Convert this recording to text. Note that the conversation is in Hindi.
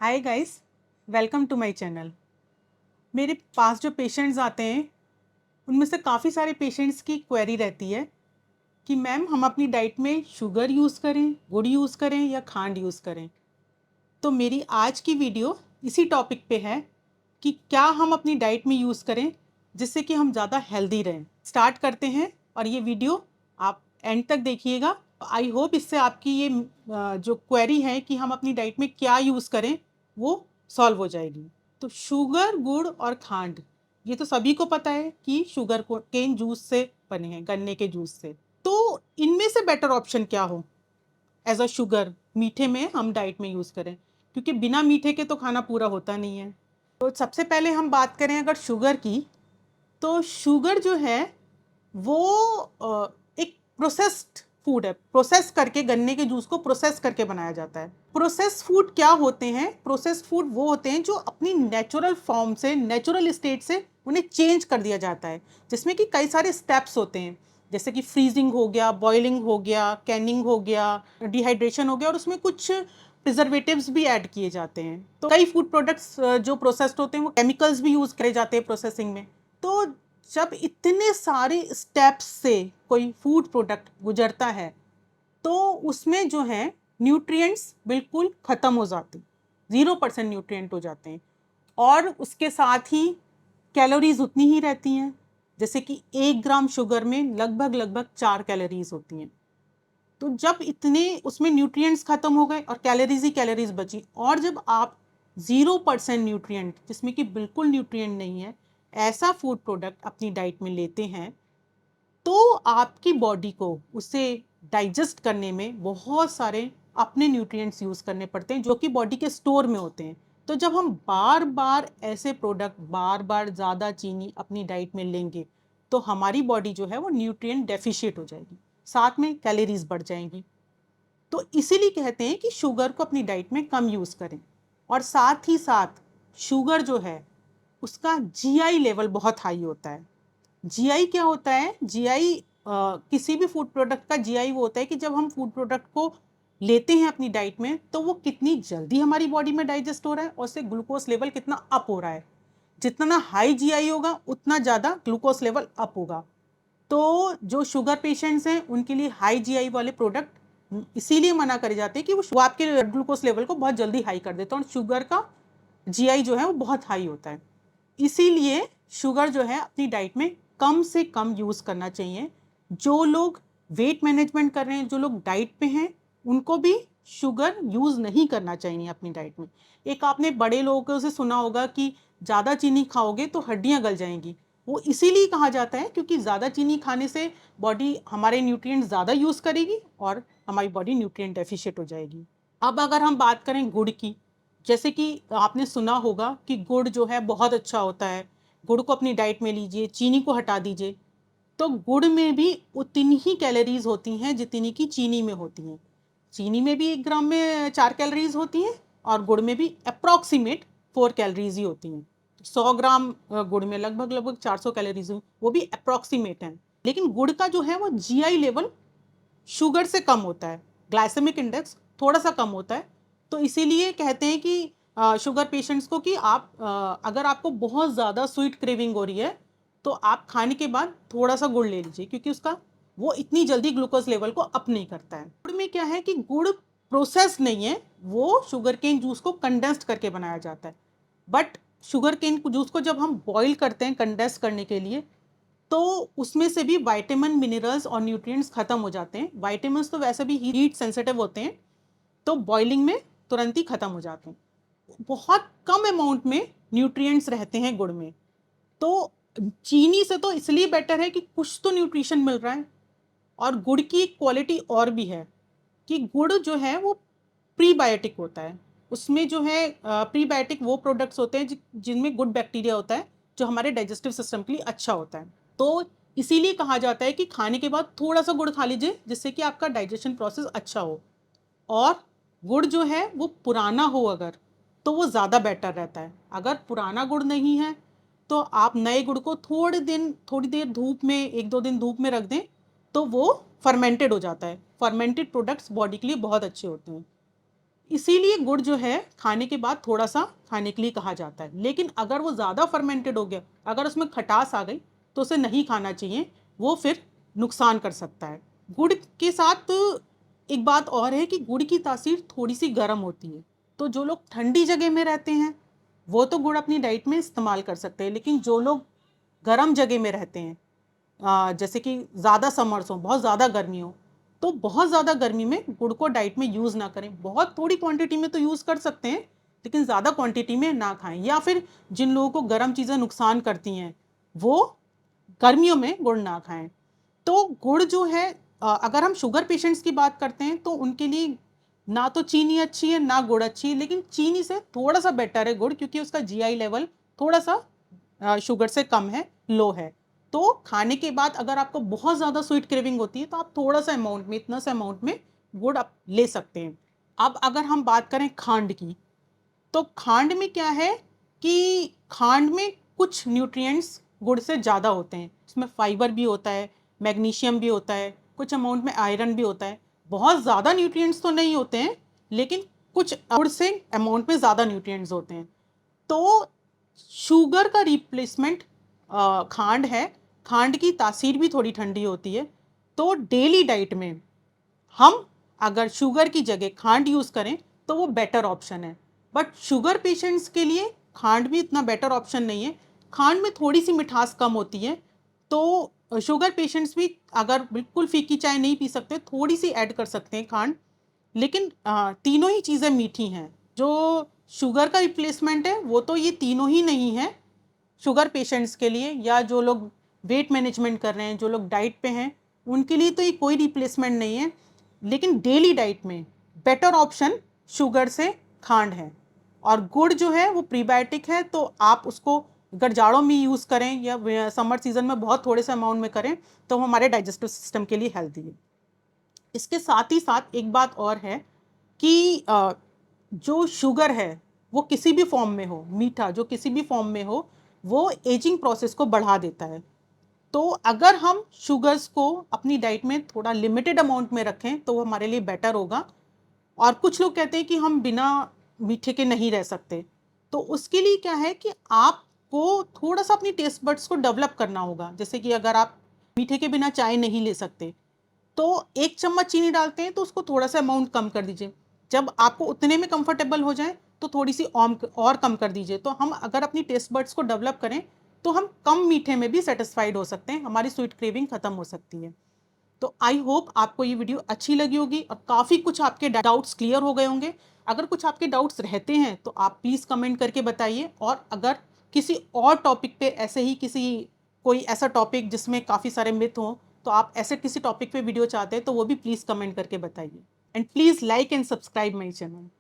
Hi guys, welcome to my channel. मेरे पास जो पेशेंट्स आते हैं उनमें से काफ़ी सारे पेशेंट्स की क्वेरी रहती है कि मैम हम अपनी डाइट में शुगर यूज़ करें, गुड़ यूज़ करें या खांड यूज़ करें। तो मेरी आज की वीडियो इसी टॉपिक पे है कि क्या हम अपनी डाइट में यूज़ करें जिससे कि हम ज़्यादा हेल्दी रहें। स्टार्ट करते हैं और ये वीडियो आप एंड तक देखिएगा। आई होप इससे आपकी ये जो क्वेरी है कि हम अपनी डाइट में क्या यूज़ करें वो सॉल्व हो जाएगी। तो शुगर, गुड़ और खांड ये तो सभी को पता है कि शुगर को केन जूस से बने हैं, गन्ने के जूस से। तो इनमें से बेटर ऑप्शन क्या हो एज अ शुगर, मीठे में हम डाइट में यूज़ करें, क्योंकि बिना मीठे के तो खाना पूरा होता नहीं है। तो सबसे पहले हम बात करें अगर शुगर की, तो शुगर जो है वो एक प्रोसेस्ड फूड है। प्रोसेस करके गन्ने के जूस को प्रोसेस करके बनाया जाता है। प्रोसेस फूड क्या होते हैं? प्रोसेस्ड फूड वो होते हैं जो अपनी नेचुरल फॉर्म से, नेचुरल स्टेट से उन्हें चेंज कर दिया जाता है, जिसमें कि कई सारे स्टेप्स होते हैं, जैसे कि फ्रीजिंग हो गया, बॉइलिंग हो गया, कैनिंग हो गया, डिहाइड्रेशन हो गया, और उसमें कुछ प्रिजर्वेटिव्स भी ऐड किए जाते हैं। तो कई फूड प्रोडक्ट्स जो प्रोसेस्ड होते हैं वो केमिकल्स भी यूज़ करे जाते हैं प्रोसेसिंग में। तो जब इतने सारे स्टेप्स से कोई फूड प्रोडक्ट गुजरता है तो उसमें जो है न्यूट्रिएंट्स बिल्कुल ख़त्म हो जाते हैं, 0% न्यूट्रिएंट हो जाते हैं। और उसके साथ ही कैलोरीज उतनी ही रहती हैं, जैसे कि 1 ग्राम शुगर में लगभग लगभग 4 कैलोरीज होती हैं। तो जब इतने उसमें न्यूट्रिएंट्स खत्म हो गए और कैलोरीज ही कैलोरीज बची, और जब आप 0% न्यूट्रिएंट, जिसमें कि बिल्कुल न्यूट्रिएंट नहीं है, ऐसा फूड प्रोडक्ट अपनी डाइट में लेते हैं, तो आपकी बॉडी को उसे डाइजेस्ट करने में बहुत सारे अपने न्यूट्रिएंट्स यूज़ करने पड़ते हैं जो कि बॉडी के स्टोर में होते हैं। तो जब हम बार बार ऐसे प्रोडक्ट, बार बार ज़्यादा चीनी अपनी डाइट में लेंगे, तो हमारी बॉडी जो है वो न्यूट्रिएंट डेफिशिएट हो जाएगी, साथ में कैलोरीज बढ़ जाएंगी। तो इसीलिए कहते हैं कि शुगर को अपनी डाइट में कम यूज़ करें। और साथ ही साथ शुगर जो है उसका जीआई लेवल बहुत हाई होता है। जीआई क्या होता है? जीआई किसी भी फूड प्रोडक्ट का जीआई वो होता है कि जब हम फूड प्रोडक्ट को लेते हैं अपनी डाइट में तो वो कितनी जल्दी हमारी बॉडी में डाइजेस्ट हो रहा है और उससे ग्लूकोज लेवल कितना अप हो रहा है। जितना हाई जीआई होगा उतना ज़्यादा ग्लूकोज लेवल अप होगा। तो जो शुगर पेशेंट्स हैं उनके लिए हाई जीआई वाले प्रोडक्ट इसीलिए मना करे जाते हैं कि वो आपके ग्लूकोज लेवल को बहुत जल्दी हाई कर देता है, और शुगर का जीआई जो है वो बहुत हाई होता है। इसीलिए शुगर जो है अपनी डाइट में कम से कम यूज़ करना चाहिए। जो लोग वेट मैनेजमेंट कर रहे हैं, जो लोग डाइट पे हैं, उनको भी शुगर यूज़ नहीं करना चाहिए अपनी डाइट में। एक आपने बड़े लोगों से सुना होगा कि ज़्यादा चीनी खाओगे तो हड्डियाँ गल जाएंगी। वो इसीलिए कहा जाता है क्योंकि ज़्यादा चीनी खाने से बॉडी हमारे न्यूट्रिएंट ज़्यादा यूज़ करेगी और हमारी बॉडी न्यूट्रिएंट डेफिशिएट हो जाएगी। अब अगर हम बात करें गुड़ की, जैसे कि आपने सुना होगा कि गुड़ जो है बहुत अच्छा होता है, गुड़ को अपनी डाइट में लीजिए, चीनी को हटा दीजिए। तो गुड़ में भी उतनी ही कैलोरीज होती हैं जितनी कि चीनी में होती हैं। चीनी में भी 1 ग्राम में 4 कैलोरीज होती हैं और गुड़ में भी अप्रॉक्सीमेट 4 कैलोरीज ही होती हैं। 100 ग्राम गुड़ में लगभग लगभग 400 कैलोरीज, वो भी अप्रॉक्सीमेट हैं। लेकिन गुड़ का जो है वो जीआई लेवल शुगर से कम होता है, ग्लाइसेमिक इंडेक्स थोड़ा सा कम होता है। तो इसीलिए कहते हैं कि शुगर पेशेंट्स को कि आप अगर आपको बहुत ज़्यादा स्वीट क्रेविंग हो रही है तो आप खाने के बाद थोड़ा सा गुड़ ले लीजिए, क्योंकि उसका वो इतनी जल्दी ग्लूकोज लेवल को अप नहीं करता है। गुड़ में क्या है कि गुड़ प्रोसेस नहीं है, वो शुगर केन जूस को कंडेंस्ड करके बनाया जाता है। बट शुगर केन जूस को जब हम बॉईल करते हैं कंडेंस करने के लिए, तो उसमें से भी विटामिन, मिनरल्स और न्यूट्रिएंट्स खत्म हो जाते हैं। विटामिन्स तो वैसे भी हीट सेंसिटिव होते हैं, तो बॉइलिंग में तुरंत ही खत्म हो जाते हैं। बहुत कम अमाउंट में न्यूट्रिएंट्स रहते हैं गुड़ में। तो चीनी से तो इसलिए बेटर है कि कुछ तो न्यूट्रिशन मिल रहा है। और गुड़ की एक क्वालिटी और भी है कि गुड़ जो है वो प्रीबायोटिक होता है। उसमें जो है प्रीबायोटिक वो प्रोडक्ट्स होते हैं जिनमें गुड बैक्टीरिया होता है, जो हमारे डाइजेस्टिव सिस्टम के लिए अच्छा होता है। तो इसीलिए कहा जाता है कि खाने के बाद थोड़ा सा गुड़ खा लीजिए, जिससे कि आपका डाइजेशन प्रोसेस अच्छा हो। और गुड़ जो है वो पुराना हो अगर, तो वो ज़्यादा बेटर रहता है। अगर पुराना गुड़ नहीं है तो आप नए गुड़ को थोड़ी देर धूप में, 1-2 दिन धूप में रख दें, तो वो फर्मेंटेड हो जाता है। फर्मेंटेड प्रोडक्ट्स बॉडी के लिए बहुत अच्छे होते हैं। इसीलिए गुड़ जो है खाने के बाद थोड़ा सा खाने के लिए कहा जाता है। लेकिन अगर वो ज़्यादा फर्मेंटेड हो गया, अगर उसमें खटास आ गई, तो उसे नहीं खाना चाहिए, वो फिर नुकसान कर सकता है। गुड़ के साथ एक बात और है कि गुड़ की तासीर थोड़ी सी गर्म होती है, तो जो लोग ठंडी जगह में रहते हैं वो तो गुड़ अपनी डाइट में इस्तेमाल कर सकते हैं, लेकिन जो लोग गर्म जगह में रहते हैं, जैसे कि ज़्यादा समर्स हो, बहुत ज़्यादा गर्मी हो, तो बहुत ज़्यादा गर्मी में गुड़ को डाइट में यूज़ ना करें। बहुत थोड़ी क्वांटिटी में तो यूज़ कर सकते हैं, लेकिन ज़्यादा क्वांटिटी में ना खाएं। या फिर जिन लोगों को गर्म चीज़ें नुकसान करती हैं, वो गर्मियों में गुड़ ना खाएं। तो गुड़ जो है, अगर हम शुगर पेशेंट्स की बात करते हैं तो उनके लिए ना तो चीनी अच्छी है ना गुड़ अच्छी है, लेकिन चीनी से थोड़ा सा बेटर है गुड़, क्योंकि उसका जीआई लेवल थोड़ा सा शुगर से कम है, लो है। तो खाने के बाद अगर आपको बहुत ज़्यादा स्वीट क्रेविंग होती है तो आप थोड़ा सा अमाउंट में, इतना सा अमाउंट में गुड़ आप ले सकते हैं। अब अगर हम बात करें खांड की, तो खांड में क्या है कि खांड में कुछ न्यूट्रिएंट्स गुड़ से ज़्यादा होते हैं। इसमें फाइबर भी होता है, मैग्नीशियम भी होता है, कुछ अमाउंट में आयरन भी होता है। बहुत ज़्यादा न्यूट्रिएंट्स तो नहीं होते हैं, लेकिन कुछ गुड़ से अमाउंट में ज़्यादा न्यूट्रिएंट्स होते हैं। तो शुगर का रिप्लेसमेंट खांड है। खांड की तासीर भी थोड़ी ठंडी होती है। तो डेली डाइट में हम अगर शुगर की जगह खांड यूज़ करें तो वो बेटर ऑप्शन है। बट शुगर पेशेंट्स के लिए खांड भी इतना बेटर ऑप्शन नहीं है। खांड में थोड़ी सी मिठास कम होती है, तो शुगर पेशेंट्स भी अगर बिल्कुल फीकी चाय नहीं पी सकते, थोड़ी सी ऐड कर सकते हैं खांड। लेकिन तीनों ही चीज़ें मीठी हैं। जो शुगर का रिप्लेसमेंट है वो तो ये तीनों ही नहीं है शुगर पेशेंट्स के लिए, या जो लोग वेट मैनेजमेंट कर रहे हैं, जो लोग डाइट पे हैं, उनके लिए तो ये कोई रिप्लेसमेंट नहीं है। लेकिन डेली डाइट में बेटर ऑप्शन शुगर से खांड है। और गुड़ जो है वो प्रीबायोटिक है, तो आप उसको अगर जाड़ों में यूज़ करें या समर सीजन में बहुत थोड़े से अमाउंट में करें तो हमारे डाइजेस्टिव सिस्टम के लिए हेल्दी है। इसके साथ ही साथ एक बात और है कि जो शुगर है वो किसी भी फॉर्म में हो, मीठा जो किसी भी फॉर्म में हो, वो एजिंग प्रोसेस को बढ़ा देता है। तो अगर हम शुगर्स को अपनी डाइट में थोड़ा लिमिटेड अमाउंट में रखें तो वो हमारे लिए बेटर होगा। और कुछ लोग कहते हैं कि हम बिना मीठे के नहीं रह सकते, तो उसके लिए क्या है कि आपको थोड़ा सा अपनी टेस्ट बड्स को डेवलप करना होगा। जैसे कि अगर आप मीठे के बिना चाय नहीं ले सकते, तो 1 चम्मच चीनी डालते हैं तो उसको थोड़ा सा अमाउंट कम कर दीजिए। जब आपको उतने में कंफर्टेबल हो जाए तो थोड़ी सी और कम कर दीजिए। तो हम अगर अपनी टेस्ट बड्स को डेवलप करें तो हम कम मीठे में भी सेटिस्फाइड हो सकते हैं, हमारी स्वीट क्रेविंग खत्म हो सकती है। तो आई होप आपको ये वीडियो अच्छी लगी होगी और काफ़ी कुछ आपके डाउट्स क्लियर हो गए होंगे। अगर कुछ आपके डाउट्स रहते हैं तो आप प्लीज़ कमेंट करके बताइए। और अगर किसी और टॉपिक पे ऐसे ही कोई ऐसा टॉपिक जिसमें काफ़ी सारे मिथ हों, तो आप ऐसे किसी टॉपिक पे वीडियो चाहते हैं तो वो भी प्लीज़ कमेंट करके बताइए। And please like and subscribe my channel.